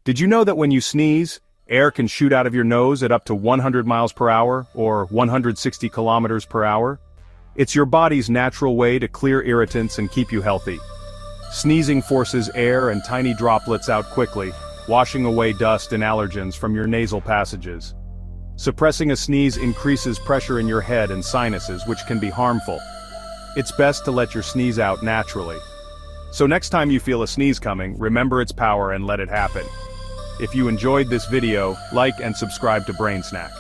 Did you know that when you sneeze, air can shoot out of your nose at up to 100 miles per hour, or 160 kilometers per hour? It's your body's natural way to clear irritants and keep you healthy. Sneezing forces air and tiny droplets out quickly, washing away dust and allergens from your nasal passages. Suppressing a sneeze increases pressure in your head and sinuses, which can be harmful. It's best to let your sneeze out naturally. So next time you feel a sneeze coming, remember its power and let it happen. If you enjoyed this video, like and subscribe to Brain Snack.